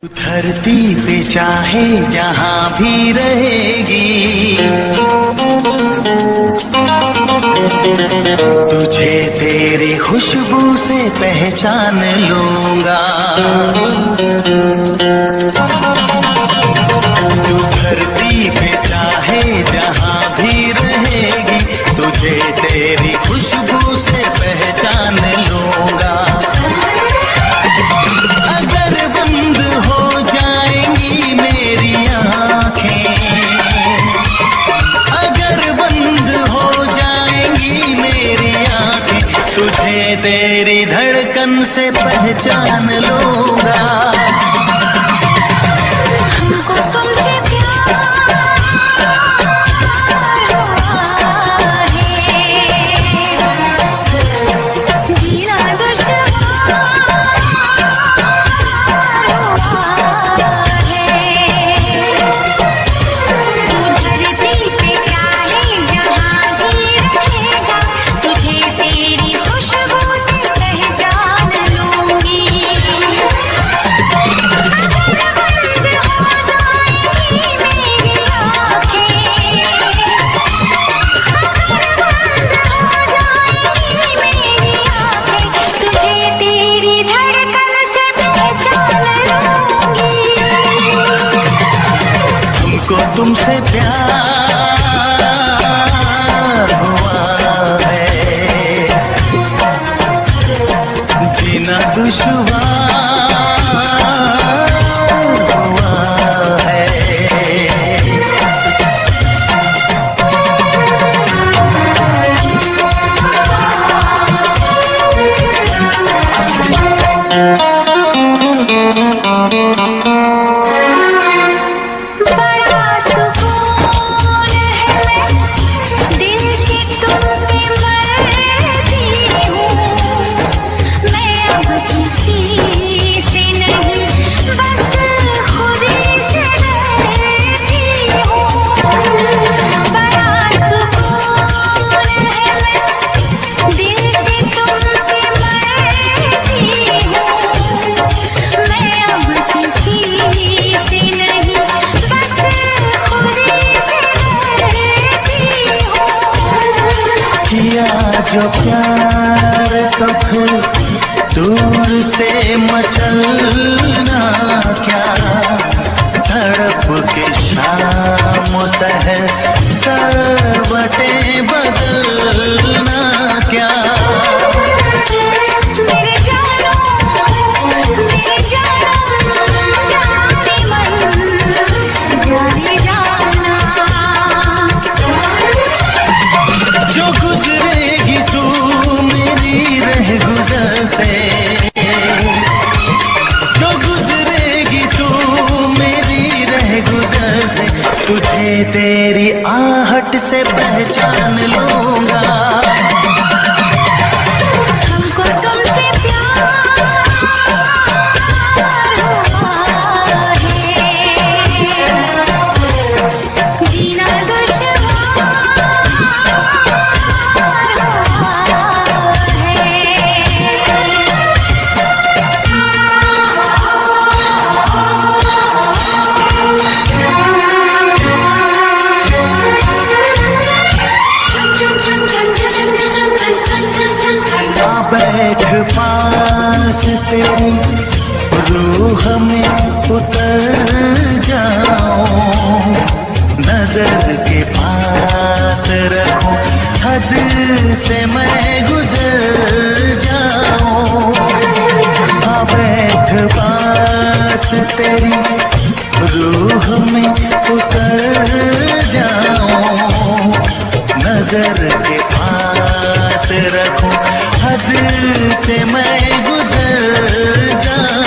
धरती पे चाहे जहाँ भी रहेगी, तुझे तेरी खुशबू से पहचान लूंगा। तू धरती पे चाहे जहाँ भी रहेगी, तुझे तेरी खुशबू से पहचान लूंगा। अगर बंद हो जाएंगी मेरी आँखें, अगर बंद हो जाएंगी मेरी आँखें, तुझे तेरी धड़कन से पहचान लूंगा। तुमसे प्यार हुआ है, जीना दुश्वार हुआ है। जो प्यार तो फिर दूर से मचलना क्या, तड़प के शाम सहर करवटें बदलना क्या। जो गुजरेगी तू मेरी रह गुजर से, तुझे तेरी आहट से पहचान लूंगा। बैठ पास तेरी रूह में उतर जाऊं, नजर के पास रखूं, हद से मैं गुजर जाऊं। बैठ पास तेरी रूह में उतर जाऊं, नजर के पास रखूं, हद से मैं गुजर जाऊं।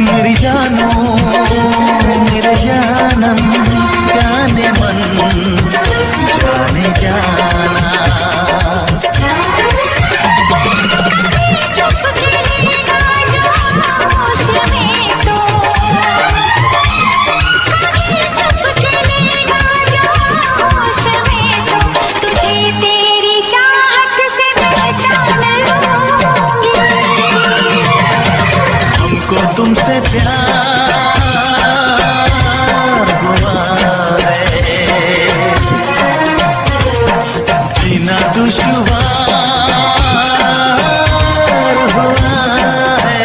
मेरी जानो मेरे जानम जाने मन जाने जाना। तुमसे प्यार हुआ है, जीना दुश्वार हुआ है।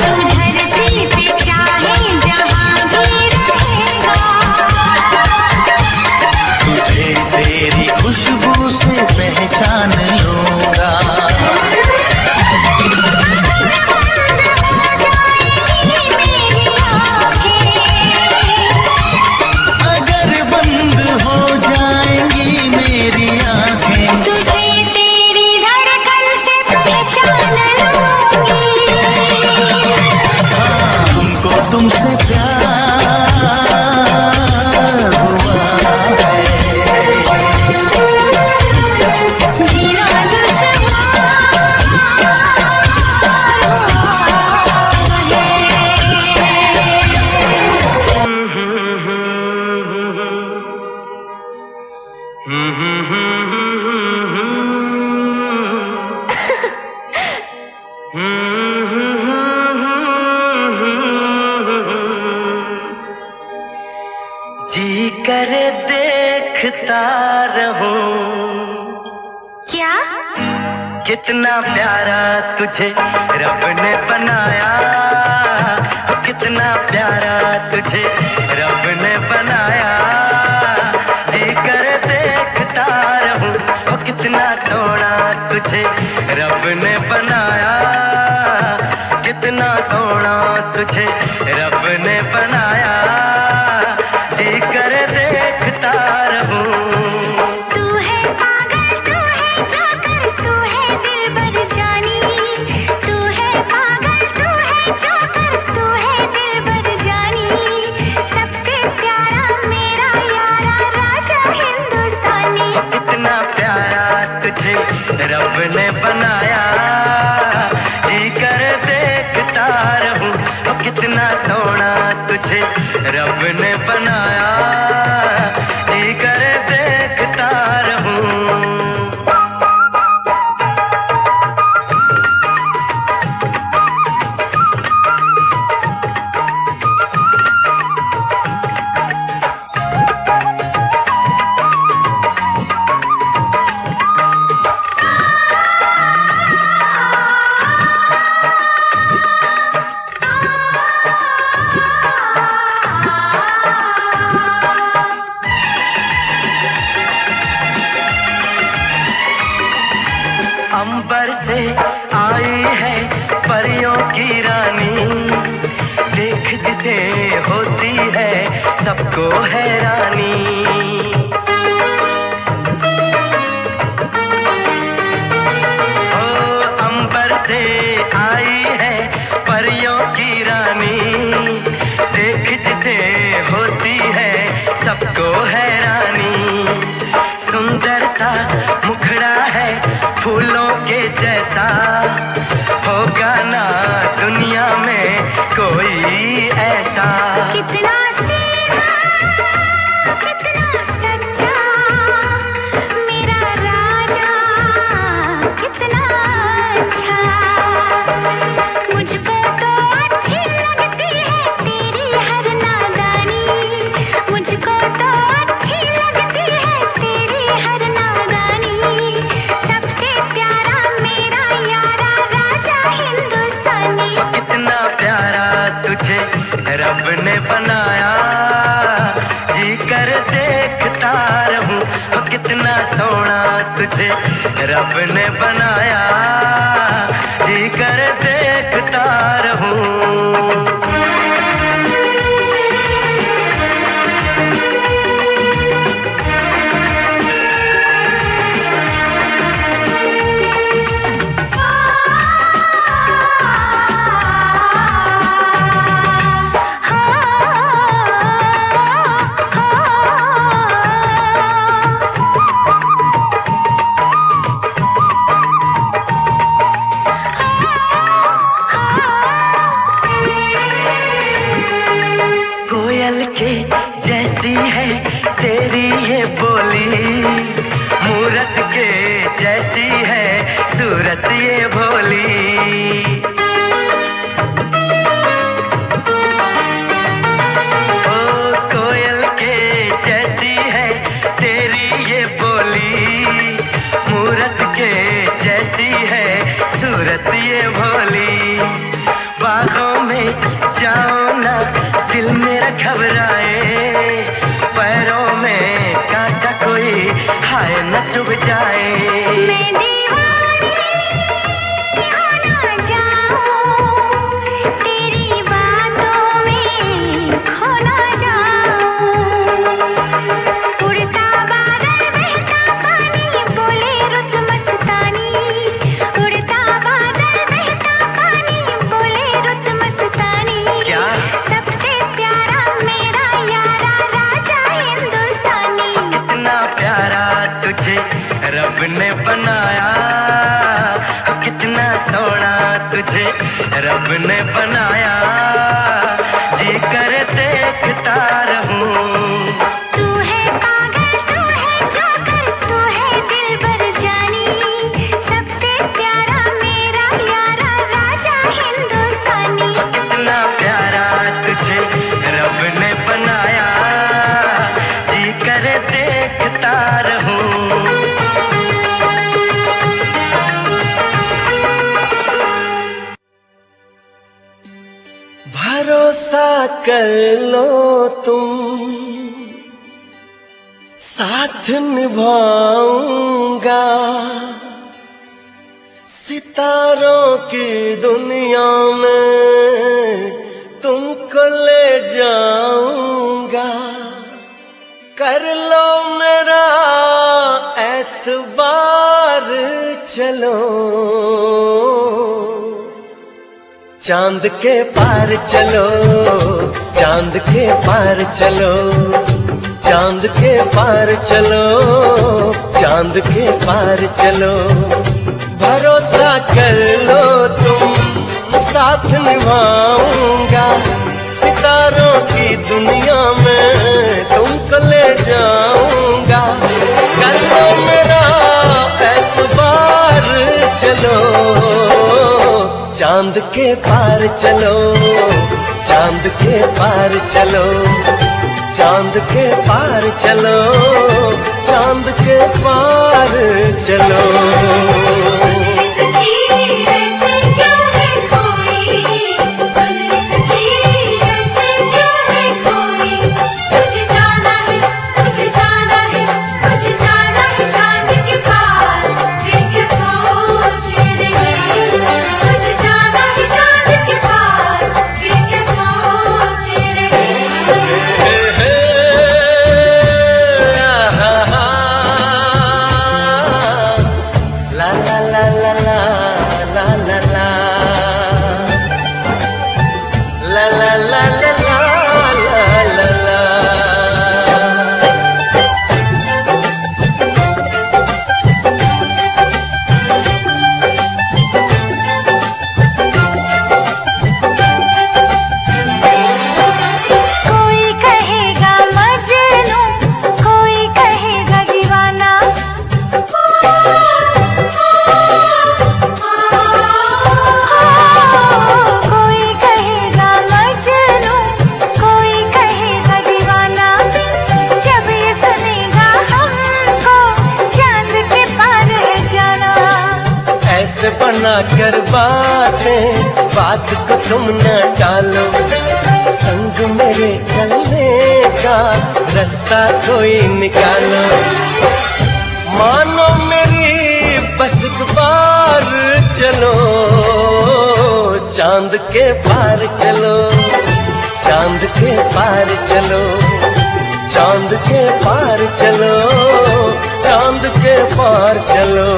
तू धरती पे चाहे जहाँ भी रहेगा, तुझे तेरी खुशबू से पहचान लूंगा। अगर बंद हो जाएंगी मेरी आंखें, तुझे तेरी धड़कन से पहचान लूंगी। हमको तुमसे प्यार हुआ है, जीना जी करे देखता रहूं, क्या? कितना प्यारा तुझे रब ने बनाया, कितना प्यारा तुझे रब ने बनाया। जी करे देखता रहूं, ओ कितना सोना तुझे रब ने बनाया, कितना सोना तुझे रब ने बनाया। जी करे देखता रहूं। तू है पागल, तू है जोकर, तू है दिलबर जानी। तू है पागल, तू है जोकर, तू है दिलबर जानी। सबसे प्यारा मेरा यारा राजा हिंदुस्तानी। कितना प्यारा तुझे रब ने बनाया, जी कर देखता रहूं। ओ कितना सोना तुझे रब ने बनाया, जी कर देखता रहूं। अंबर से आई है परियों की रानी, देख जिसे होती है सबको हैरानी। ओ अंबर से आई है परियों की रानी, देख जिसे होती है सबको हैरानी। सुंदर सा मुखड़ा है फूलों के जैसा, होगा ना दुनिया में कोई ऐसा। कितना सीधा, कितना सच्चा मेरा राजा, कितना अच्छा। मुझको तो अच्छी लगती है तेरी हर नादानी। मुझको तो अच्छी लगती है तेरी हर नादानी। सबसे प्यारा मेरा यारा राजा हिंदुस्तानी। कितना प्यारा तुझे रब ने बनाया, जी कर देखता रहूं। ओ कितना सोना तुझे रब ने बनाया, जी कर देखता रहूं। सूरत ये भोली, बागों में जाओ ना दिल मेरा घबराए, पैरों में कांटा कोई हाय न चुभ जाए। मैं दीवानी हो ना जाऊं, तेरी बातों में खो ना जाऊं। उड़ता बादल बहता पानी बोले रुत मस्तानी, उड़ता बादल बहता पानी बोले रुत मस्तानी। क्या? सबसे प्यारा मेरा यारा राजा हिंदुस्तानी। कितना प्यारा तुझे रब ने बनाया, कितना सोना तुझे रब ने बनाया, जी कर देखता रहूं। तू है पागल तू है जोकर तू है दिलबर जानी, सबसे प्यारा मेरा यारा राजा हिंदुस्तानी। कितना प्यारा तुझे रब ने बनाया, जी कर देखता रहूं। भरोसा कर लो तुम, साथ निभाऊंगा, सितारों की दुनिया में तुमको ले जाऊंगा। कर लो मेरा एतबार, चलो चांद के पार चलो, चांद के पार चलो, चांद के पार चलो, चांद के पार चलो। भरोसा कर लो तुम, साथ निभाऊंगा, सितारों की दुनिया में तुमको ले जाऊंगा। कर लो मेरा एतबार, चलो चांद के पार चलो, चांद के पार चलो, चांद के पार चलो, चांद के पार चलो। ऐसे बना कर बात को तुम न टालो, संग मेरे चलने का रास्ता कोई निकालो। मानो मेरी बस एक बार चलो, चांद के पार चलो, चांद के पार चलो, चांद के पार चलो, चांद के पार चलो।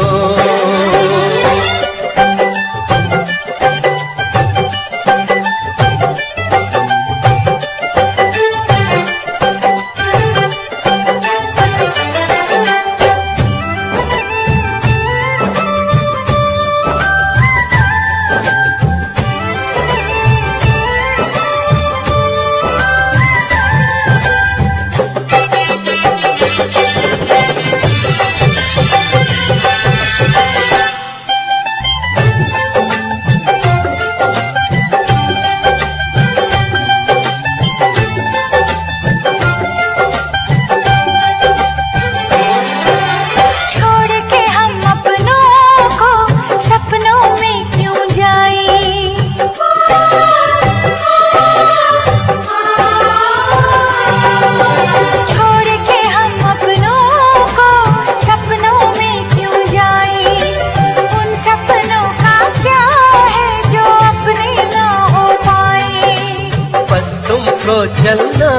तुमको चलना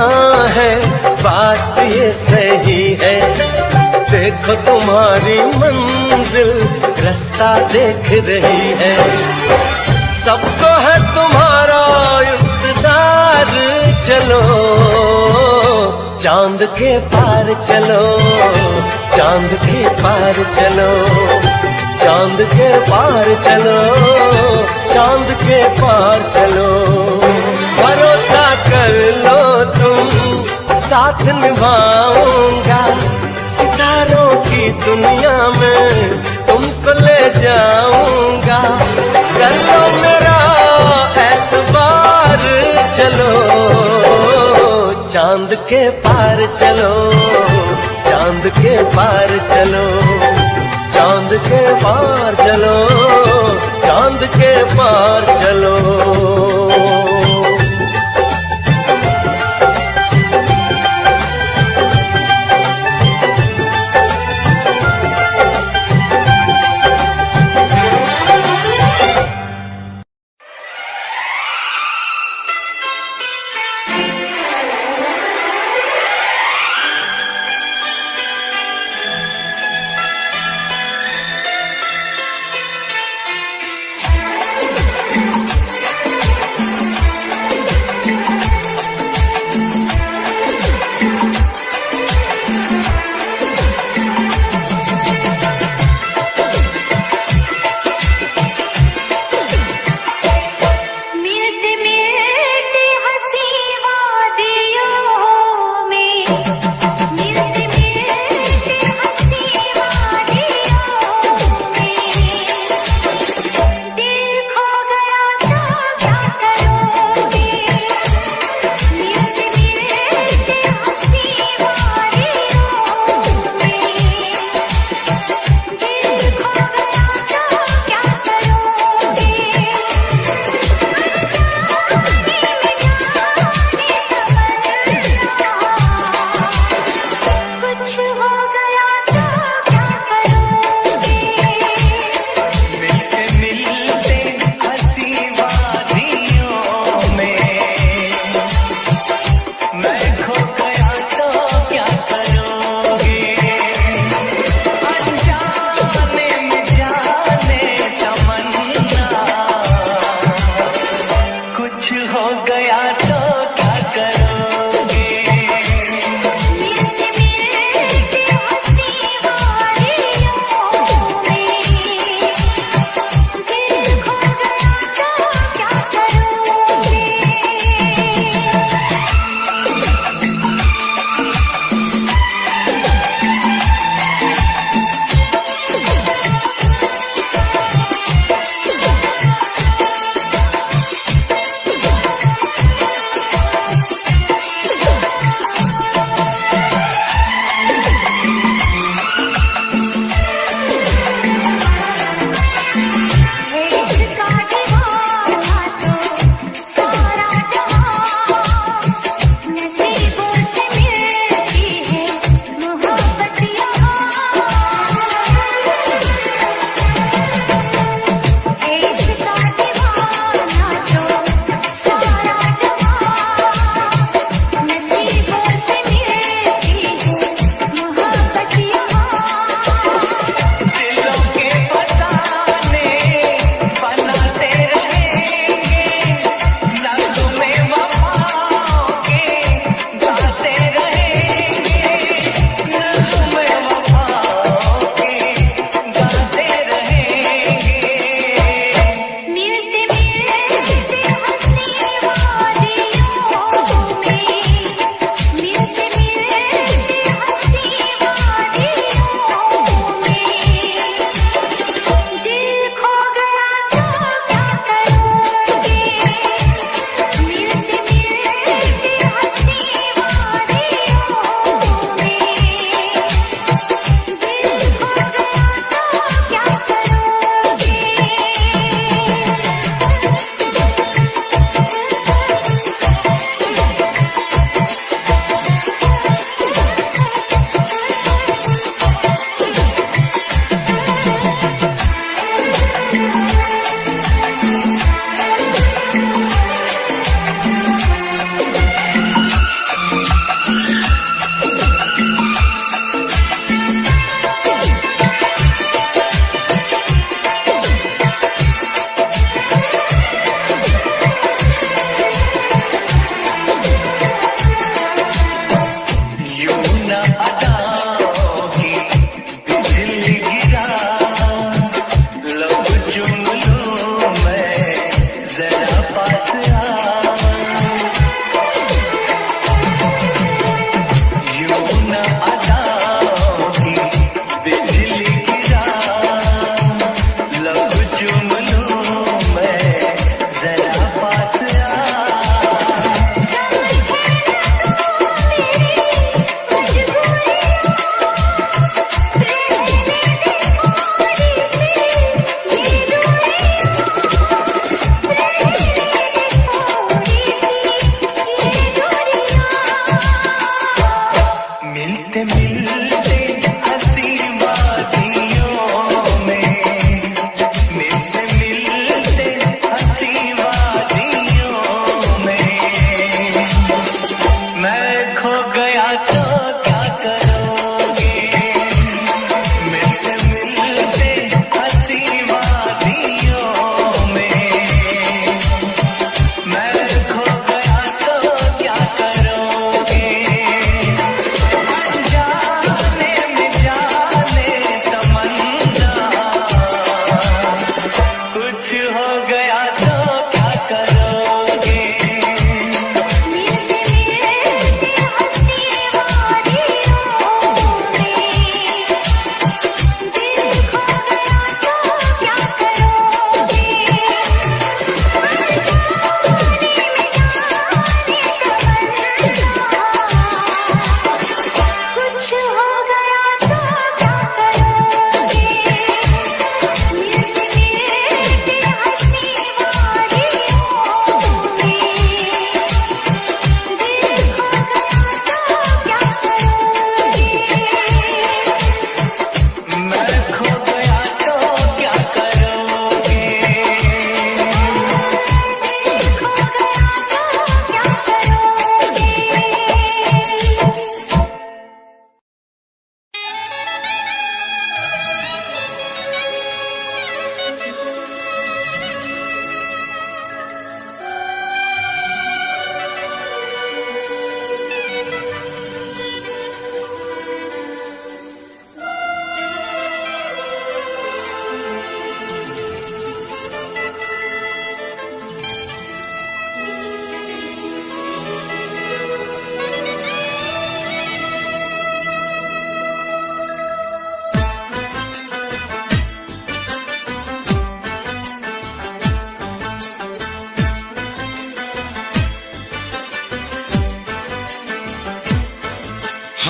है, बात ये सही है। देखो तुम्हारी मंजिल रास्ता देख रही है। सबको है तुम्हारा इंतजार, चलो चांद के पार चलो, चांद के पार चलो, चांद के पार चलो, चांद के पार चलो। भरोसा कर लो तुम, साथ निभाऊंगा, सितारों की दुनिया में तुमको ले जाऊंगा। कर लो मेरा एतबार, चलो चांद के पार चलो, चांद के पार चलो, चांद के पार चलो, चांद के पार चलो।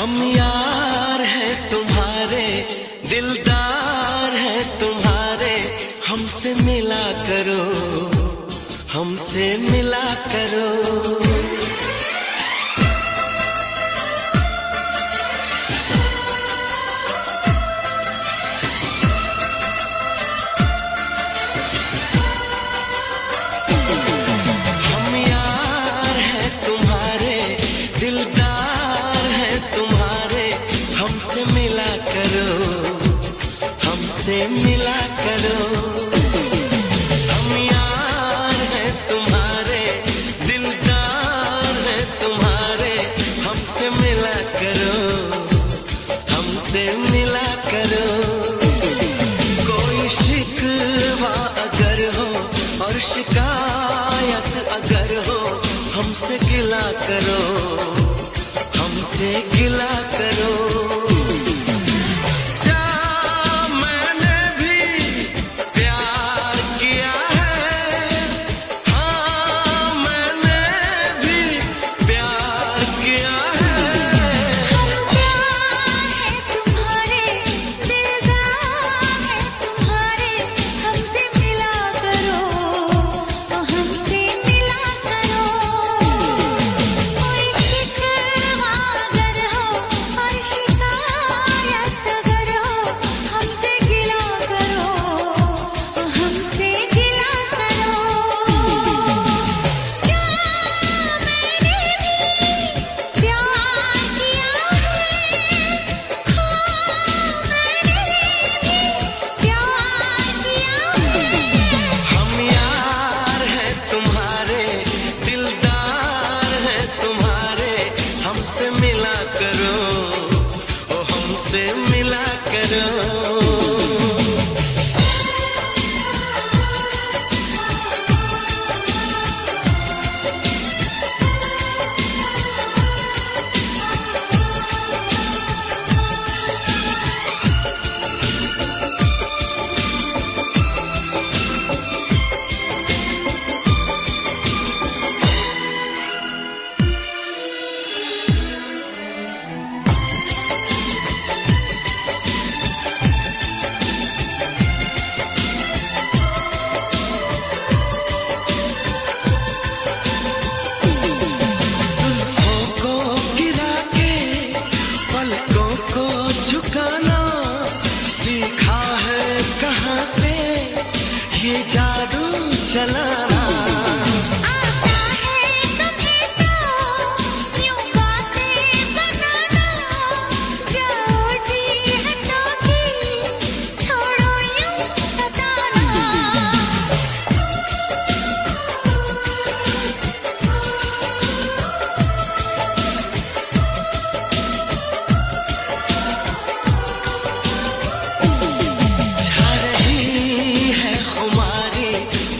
हम यार हैं तुम्हारे, दिलदार हैं तुम्हारे, हमसे मिला करो, हमसे मिला करो। हमसे मिला करो, हम यार हैं तुम्हारे, दिलदार हैं तुम्हारे, हमसे मिला करो, हमसे मिला करो। कोई शिकवा अगर हो और शिकायत अगर हो, हमसे गिला करो, हमसे गिला करो।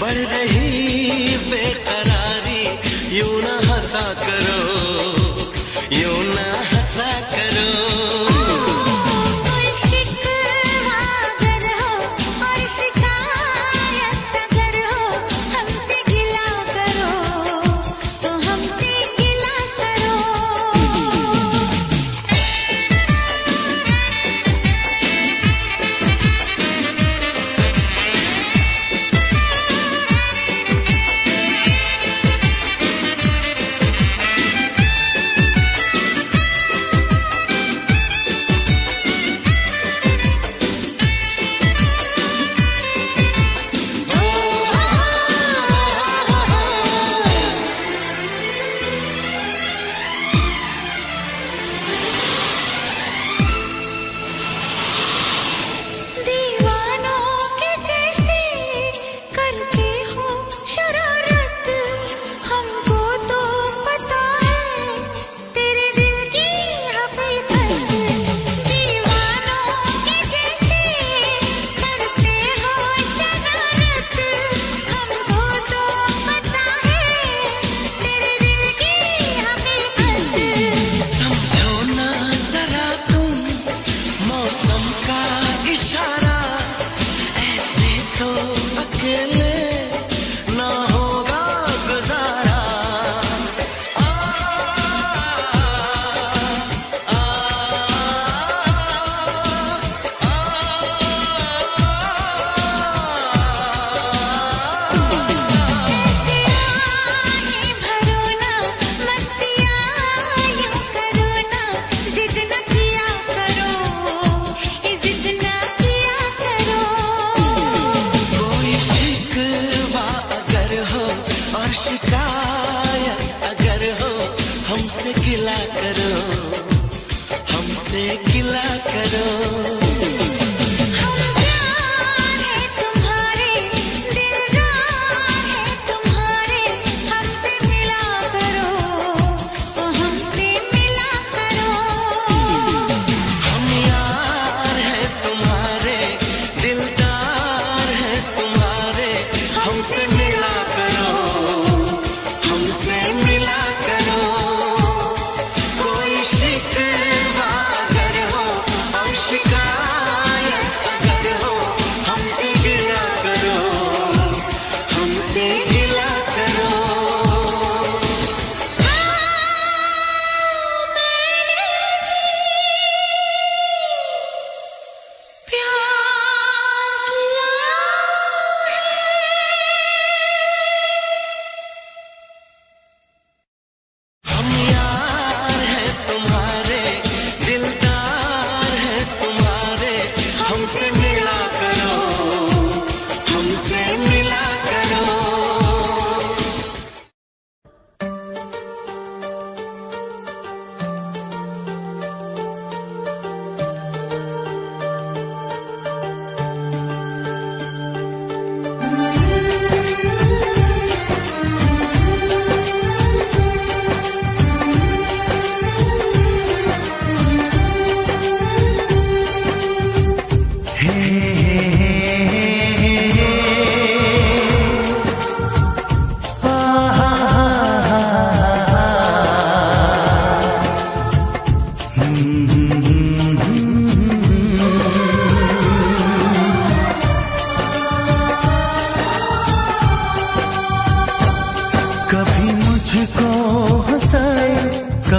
बढ़ रही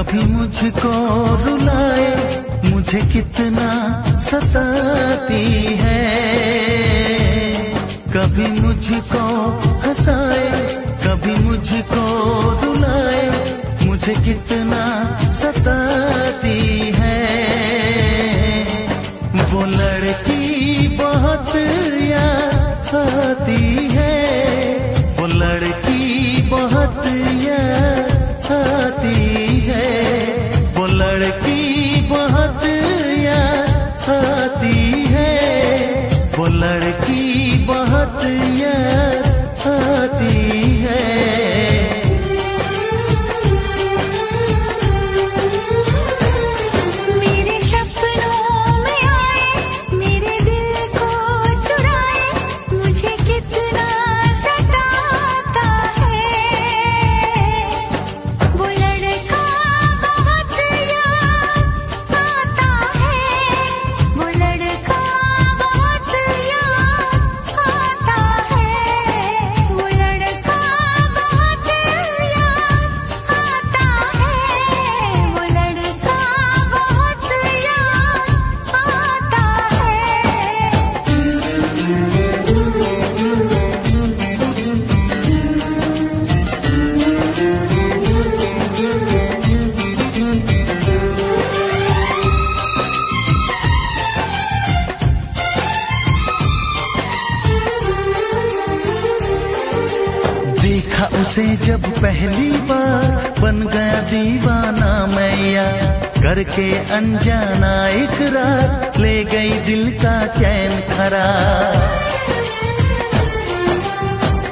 कभी मुझको रुलाए, मुझे कितना सताती है। कभी मुझको हंसाए, कभी मुझको रुलाए, मुझे कितना सताती है। वो लड़की बहुत याद आती है, वो लड़की बहुत याद आती है, वो लड़की बहुत याद आती है, वो लड़की बहुत याद आती है। मेरे सपनों में आए, मेरे दिल को चुराए, मुझे कितना सताता है। वो लड़का बहुत याद आता है, वो लड़का बहुत याद आता है, वो लड़का बहुत याद आता है, वो लड़का बहुत याद आता देखा उसे जब पहली बार, बन गया दीवाना मैया, करके अनजाना इकरार, ले गई दिल का चैन करार।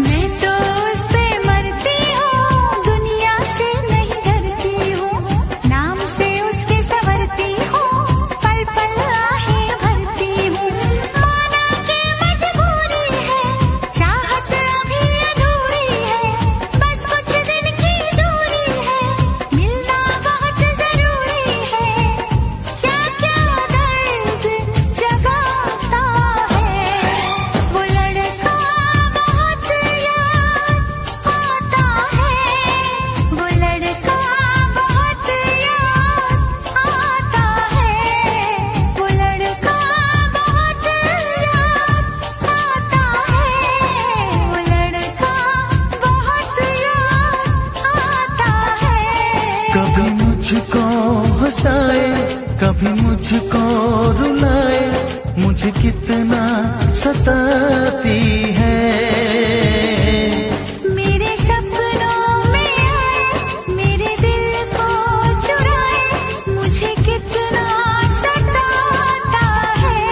मैं तो उस पे मरती हूँ, दुनिया से नहीं डरती हूँ, नाम से उसके संवरती हूँ, पल पल आहें भरती हूँ। माना कि मजबूरी है, चाहत अभी अधूरी है, बस कुछ दिन की दूरी है, मिलना बहुत जरूरी है। क्या क्या दर्द जगाता है, वो लड़का बहुत याद आता है, वो लड़का बहुत याद आता है, वो लड़का बहुत याद आता है, वो लड़का बहुत याद आता है। कभी मुझको हंसाए, कभी मुझको रुलाए, मुझे कितना सताती है। मेरे सपनों में आए, मेरे दिल को चुराए, मुझे कितना सताता है।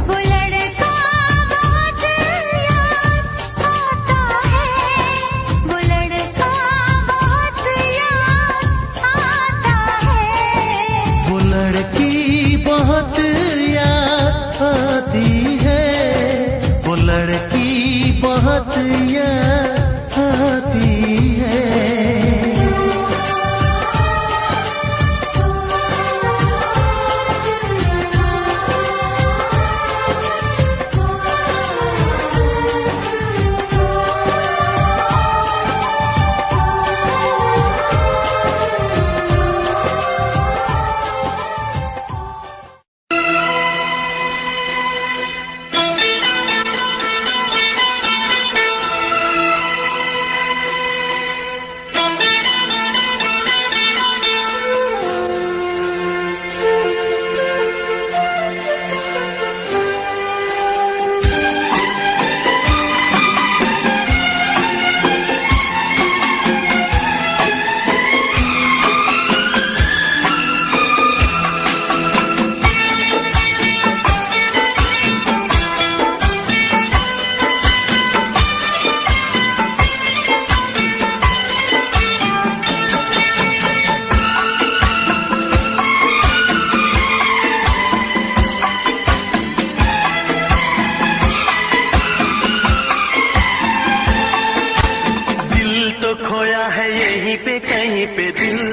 वो लड़का बहुत याद आता है, वो लड़का बहुत याद आता है। वो लड़की बहुत याद आती है, वो लड़की बहुत याद आती है।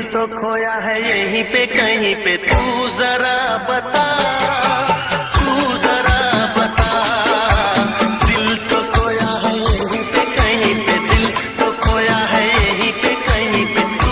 तो खोया है यहीं पे कहीं पे, तू जरा बता, तू जरा बता। दिल तो खोया है यहीं पे कहीं पे, दिल तो खोया है यहीं पे कहीं पे, तू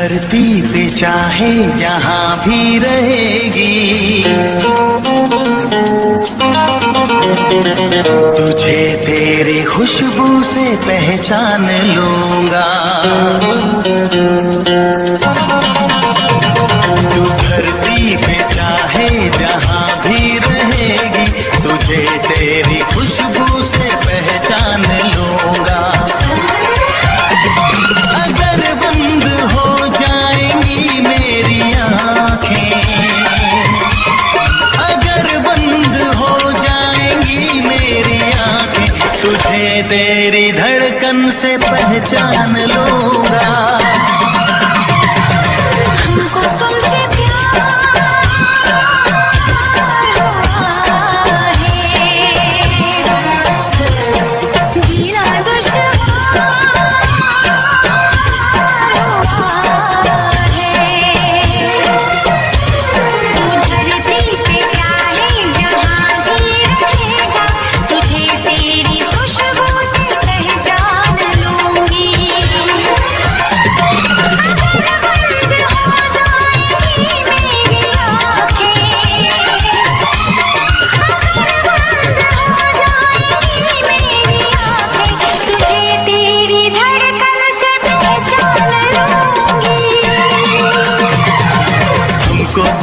धरती पे चाहे जहां भी रहेगी, तुझे तेरी खुशबू से पहचान लूंगा। तू धरती पे चाहे जहां भी रहेगी, तुझे तेरी खुशबू से पहचान लूंगा। अगर बंद हो जाएंगी मेरी आँखें, अगर बंद हो जाएंगी मेरी आँखें, तुझे तेरी धड़कन से पहचान लूंगा। हमको तुमसे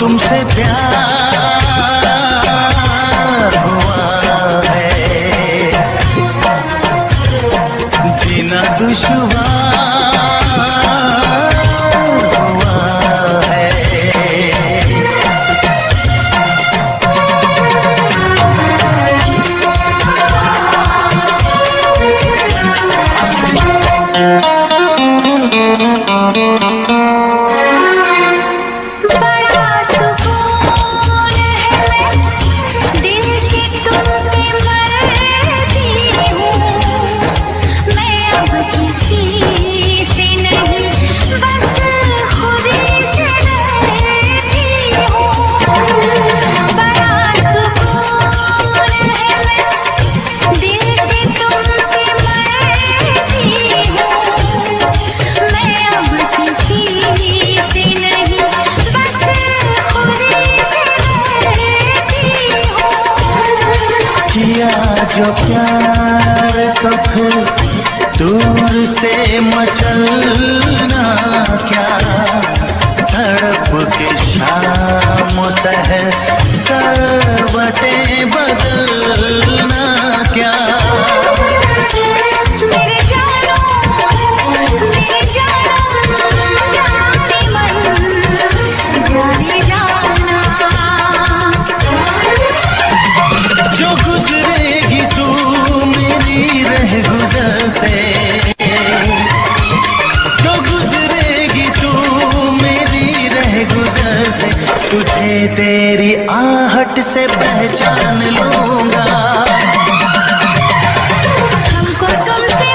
तुमसे प्यार हुआ है, जीना दुश्वार हुआ है। जो प्यार तो फिर दूर से मचलना क्या, तड़प के शाम सहर करवटें बदलना क्या। जो गुजरेगी तू मेरी रह गुजर से, जो गुजरेगी तू मेरी रह गुजर से, तुझे तेरी आहट से पहचान लूंगा। हमको तुमसे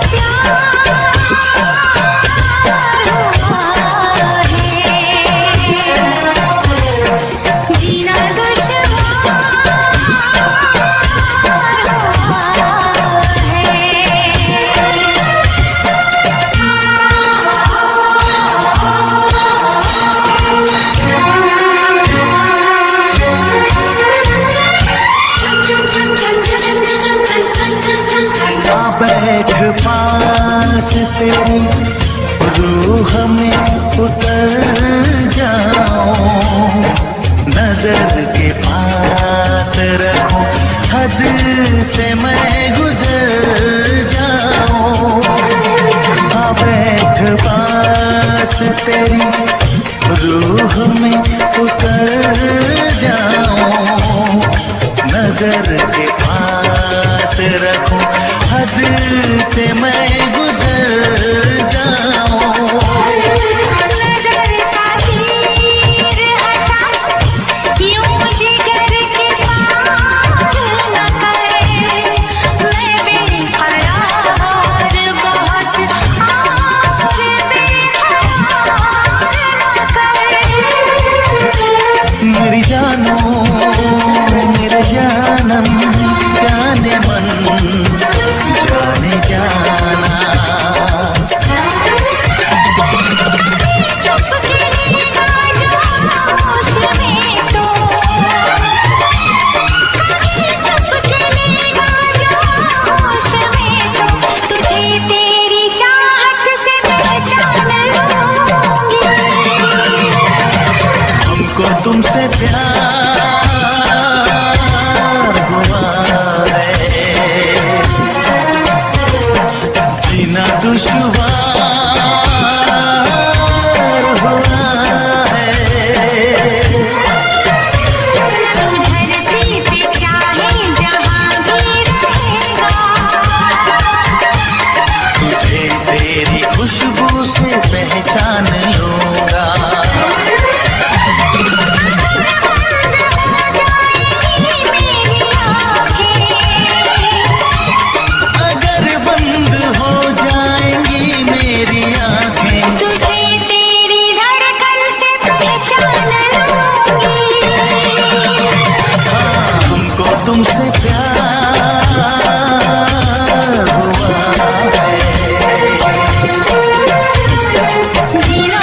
तुमसे प्यार हुआ है, जीना दुश्वार हुआ है। तू धरती पे चाहे जहाँ भी रहेगा, तुझे तेरी खुशबू से पहचान लूंगा। अगर बंद हो जाएंगी मेरी आंखें, तुझे तेरी धड़कन से पहचान लूंगी। हमको तुमसे प्यार हुआ है, जीना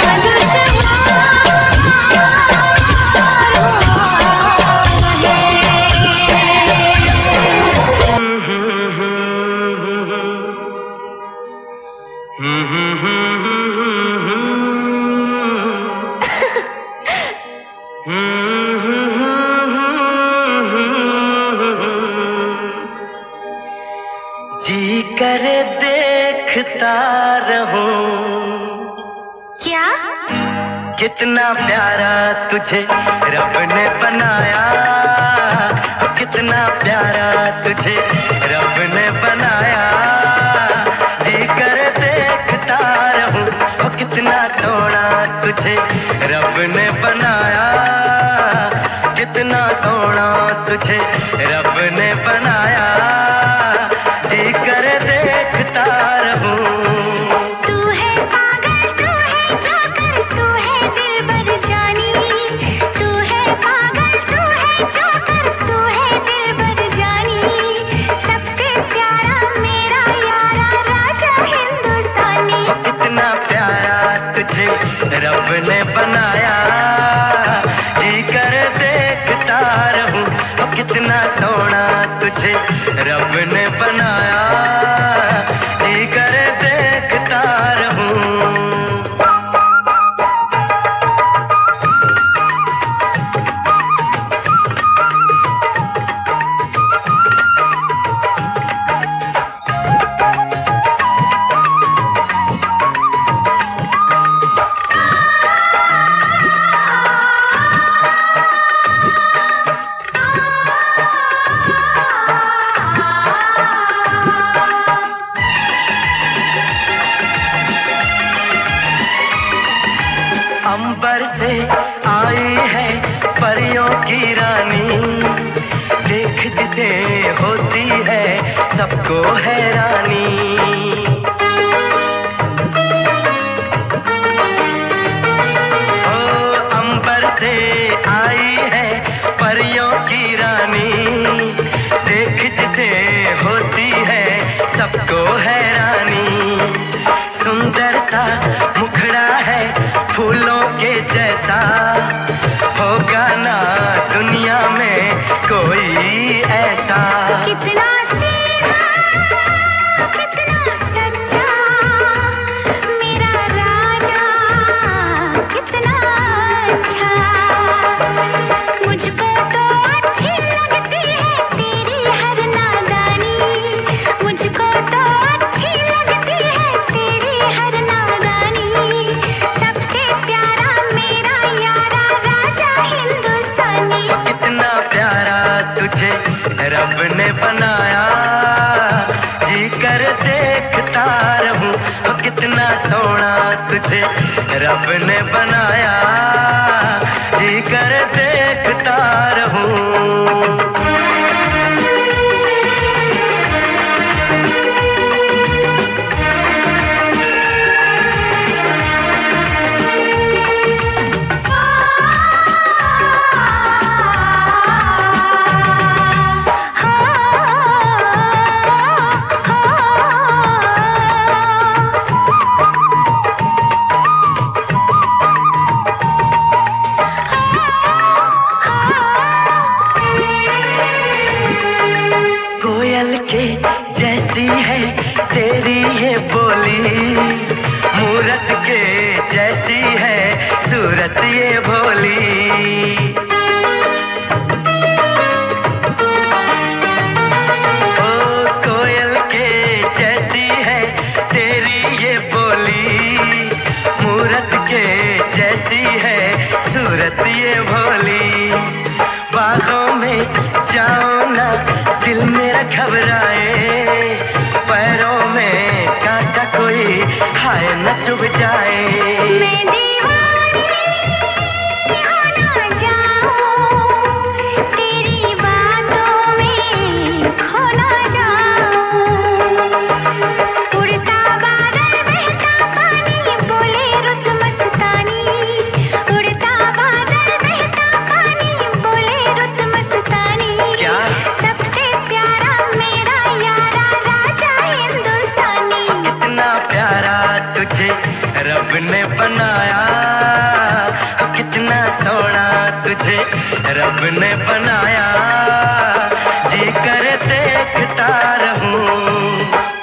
जी करे देखता रहूं, क्या? कितना प्यारा तुझे रब ने बनाया, कितना प्यारा तुझे रब ने बनाया। जी करे देखता रहूं, कितना सोना तुझे रब ने बनाया, कितना सोना तुझे रब ने बनाया। जी करे देखता रहूं। तू है पागल, तू है जोकर, तू है दिलबर जानी। तू है पागल, तू है जोकर, तू है दिलबर जानी। सबसे प्यारा मेरा यारा राजा हिंदुस्तानी। कितना प्यारा तुझे रब ने बनाया, जी कर देखता रहूं। कितना सोना तुझे रब ने बनाया, जी कर देखता रहूं। अंबर से आई है परियों की रानी, देख जिसे होती है सबको हैरानी। ओ अंबर से आई है परियों की रानी, देख जिसे होती है सबको हैरानी। सुंदर सा मुखड़ा है फूलों के जैसा, होगा ना दुनिया में कोई ऐसा। कितना सीधा, कितना सच्चा मेरा राजा, कितना अच्छा। मुझको तो अच्छी लगती है तेरी हर नादानी। मुझको तो अच्छी लगती है तेरी हर नादानी। सबसे प्यारा मेरा यारा राजा हिंदुस्तानी। कितना प्यारा तुझे रब ने बनाया, जी कर देखता रहूं। कितना सोना तुझे रब ने बनाया, जी कर देखता रहूं। के जैसी है तेरी ये बोली, मूरत के जैसी है सूरत ये भोली। घबराए, पैरों में कांटा कोई हाय न चुभ जाए। मैं दीवानी हो ना जाऊं, तेरी बातों में खो ना जाऊं। उड़ता बादल बहता पानी बोले रुत मस्तानी, उड़ता बादल बहता पानी बोले रुत मस्तानी। क्या? सबसे प्यारा मेरा यारा राजा हिंदुस्तानी। कितना प्यारा तुझे रब ने बनाया, कितना सोना तुझे रब ने बनाया, जी कर देखता रहूं।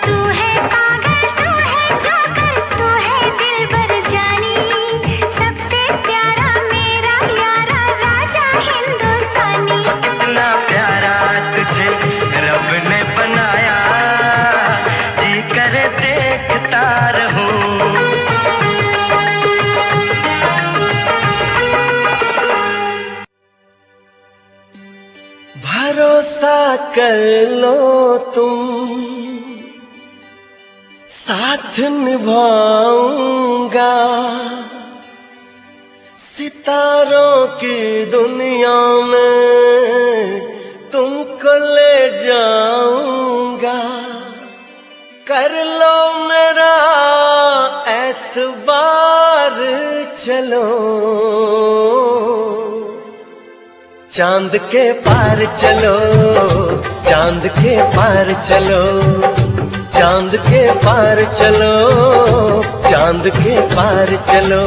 तू है पागल तू है जोकर तू है दिलबर जानी, सबसे प्यारा मेरा यारा राजा हिंदुस्तानी। कितना प्यारा तुझे रब ने बनाया, जी कर देखता रहूं। भरोसा कर लो तुम, साथ निभाऊंगा, सितारों की दुनिया में तुमको ले जाऊंगा। कर लो मेरा एतबार, चलो चांद के पार चलो, चांद के पार चलो, चांद के पार चलो, चांद के पार चलो।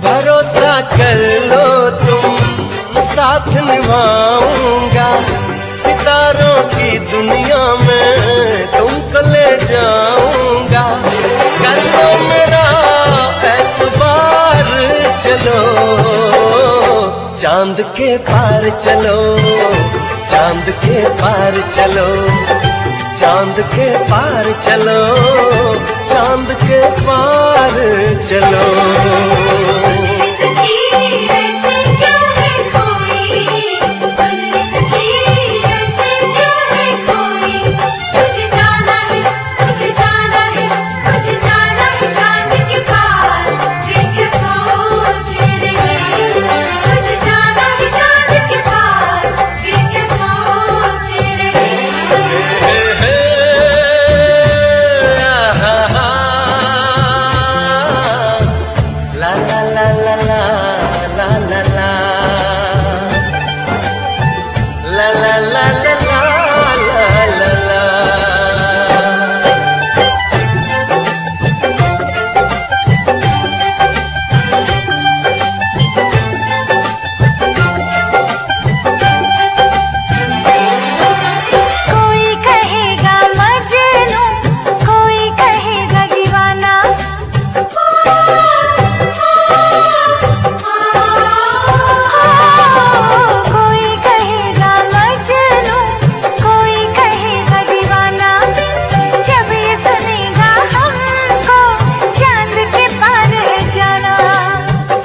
भरोसा कर लो तुम, साथ निभाऊंगा, सितारों की दुनिया में तुमको ले जाऊंगा। कर लो मेरा एतबार, चलो चांद के पार चलो, चांद के पार चलो, चांद के पार चलो, चांद के पार चलो।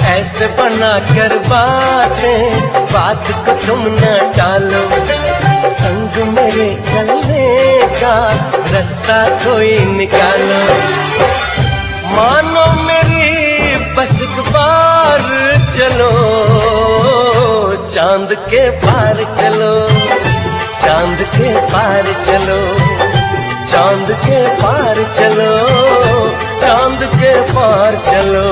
ऐसे बना कर बातें, बात को तुम न टालो, संग मेरे चलने का रास्ता कोई निकालो। मानो मेरी बस एक बार चलो, चांद के पार चलो, चांद के पार चलो, चांद के पार चलो, चांद के पार चलो।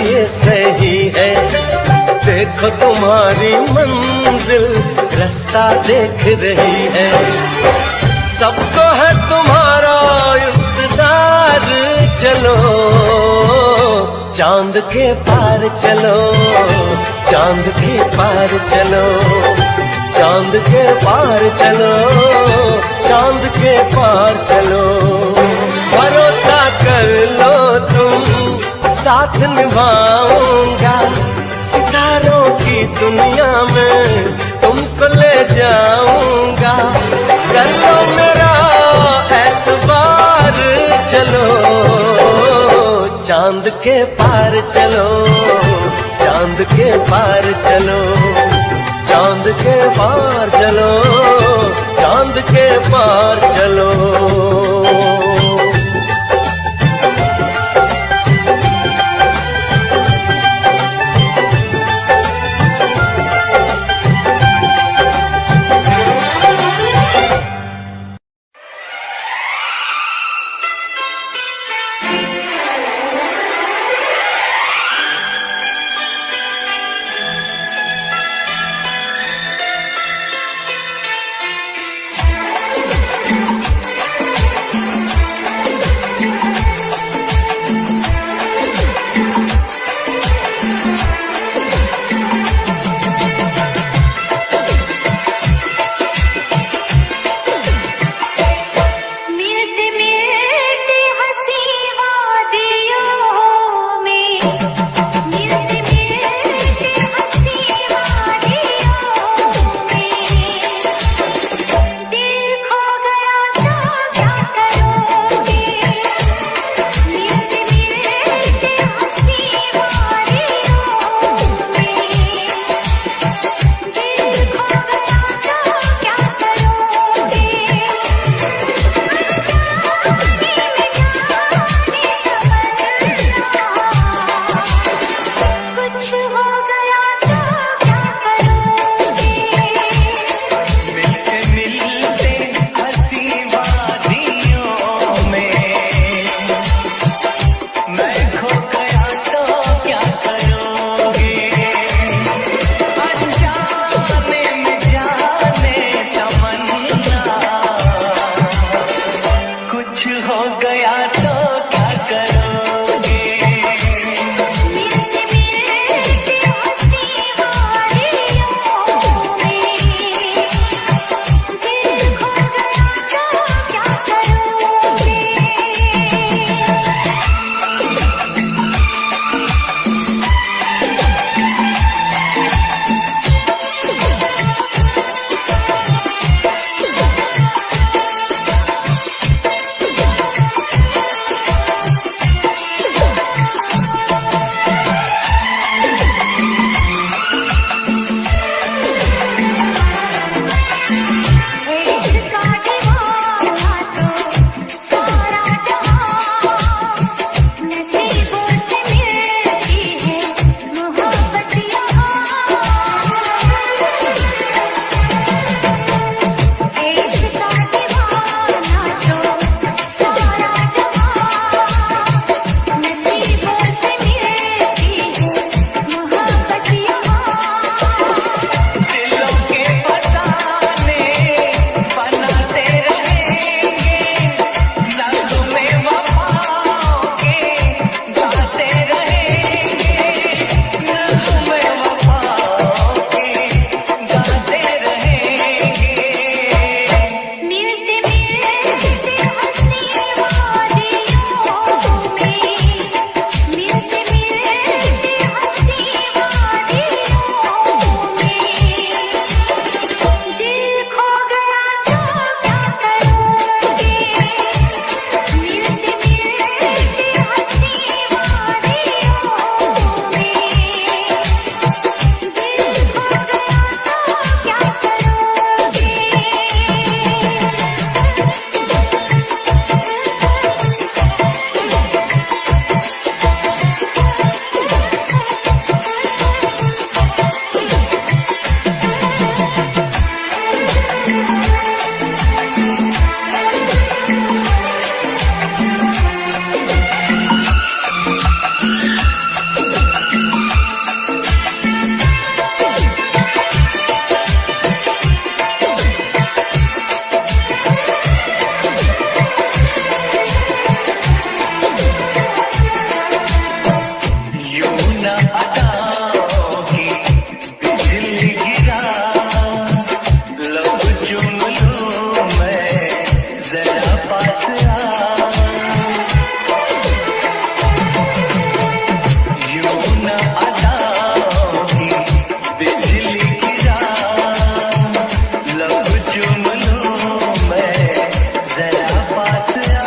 ये सही है। देखो तुम्हारी मंजिल रास्ता देख रही है। सबको है तुम्हारा इंतजार, चलो चांद के पार चलो, चांद के पार चलो, चांद के पार चलो, चांद के पार चलो। भरोसा कर लो तुम, साथ निभाऊंगा, सितारों की दुनिया में तुमको ले जाऊंगा। कर लो मेरा एतबार, चलो चांद के पार चलो, चांद के पार चलो, चांद के पार चलो, चांद के पार चलो। अदाओं की बिजली गिरा, लब चूम लूं मैं जरा पास आ। यूं न अदाओं की बिजली गिरा, लब चूम लूं मैं जरा पास आ।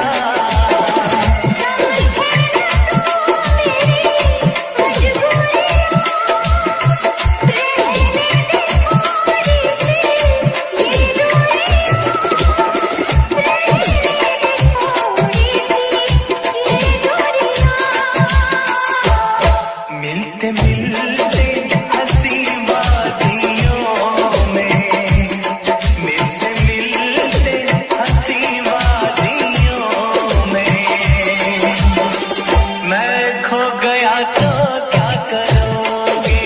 मिलते मिलते हंसी वादियों में, मिलते मिलते हंसी वादियों में, मैं खो गया तो क्या करोगे?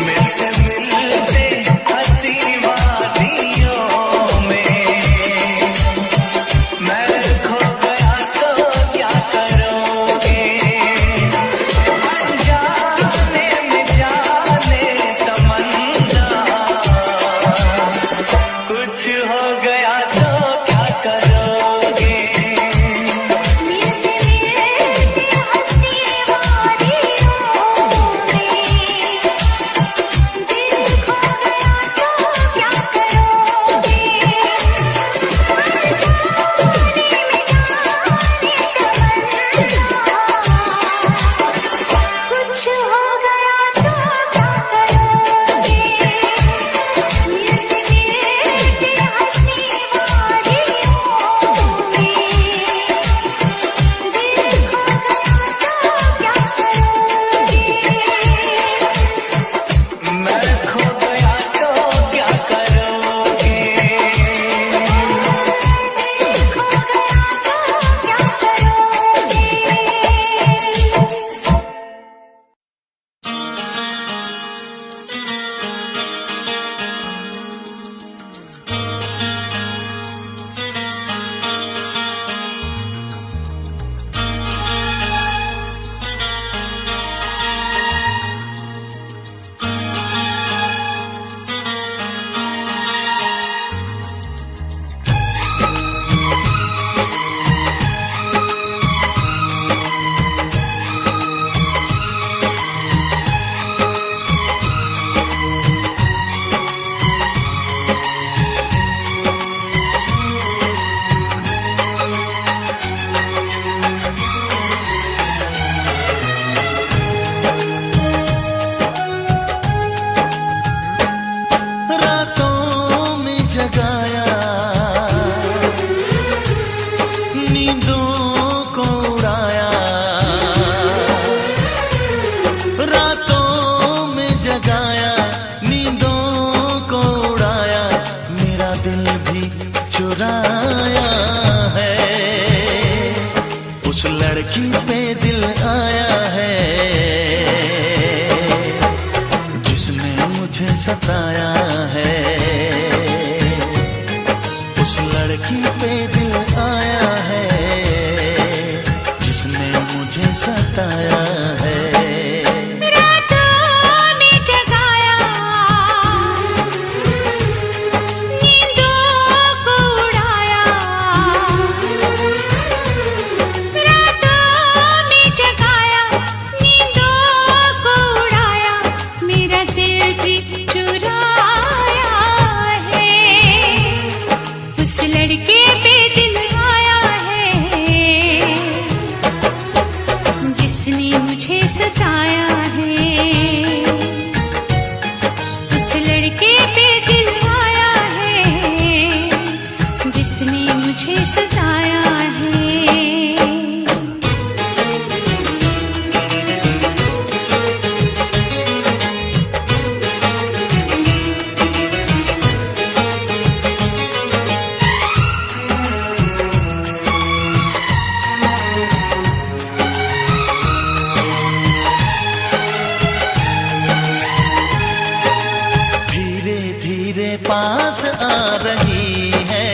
मिलते मिलते हंसी वादियों में, मैं खो गया तो क्या करोगे? जाने में जाने तमन्ना, कुछ हो गया तो क्या करोगे? मैं खो गया तो क्या करोगे? रातों में जगाया, नींदों को उड़ाया, रातों में जगाया, नींदों को उड़ाया, मेरा दिल भी चुराया है, उस लड़की पे दिल आया है जिसने मुझे सताया है, उस लड़की पे दिल आया है जिसने मुझे सताया है। रातों में जगाया, नींदों को उड़ाया, रातों में जगाया, नींदों को उड़ाया, मेरा दिल भी चुराया है, उस लड़के पे दिल आया है जिसने मुझे सताया है, उस लड़के पे दिल आया है जिसने मुझे सताया है। पास आ रही है,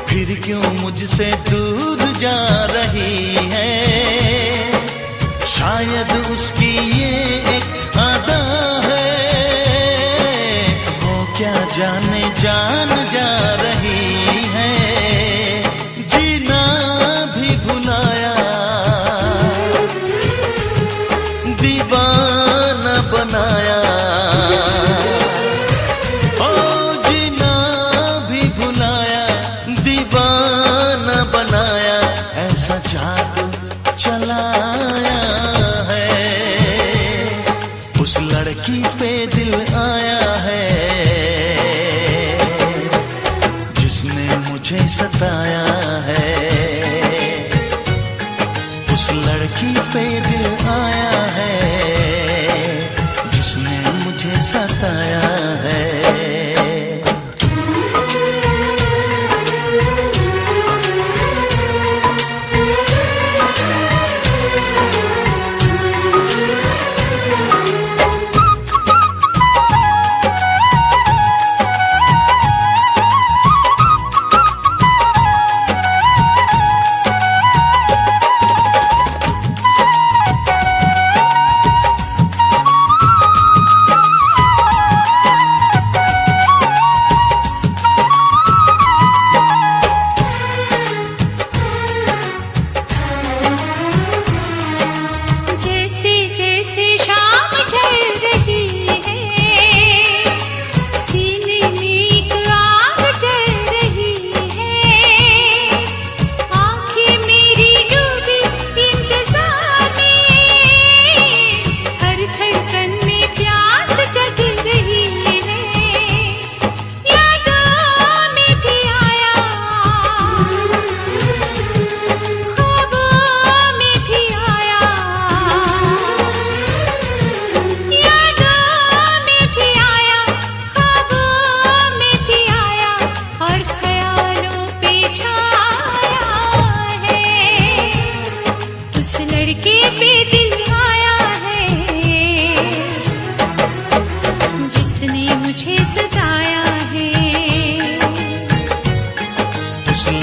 फिर क्यों मुझसे दूर जा रही है, शायद शायद उसकी ये एक अदा है, वो क्या जाने जान जा रही है। जीना भी भुलाया, दीवाना बनाया, ओ जीना भी भुलाया, दीवाना बनाया, ऐसा जादू चलाया है। उस लड़की पे दिल आया है जिसने मुझे सताया है। उस लड़की पे दिल आया है जिसने मुझे सताया है।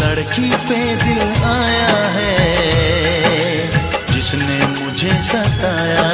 लड़की पे दिल आया है जिसने मुझे सताया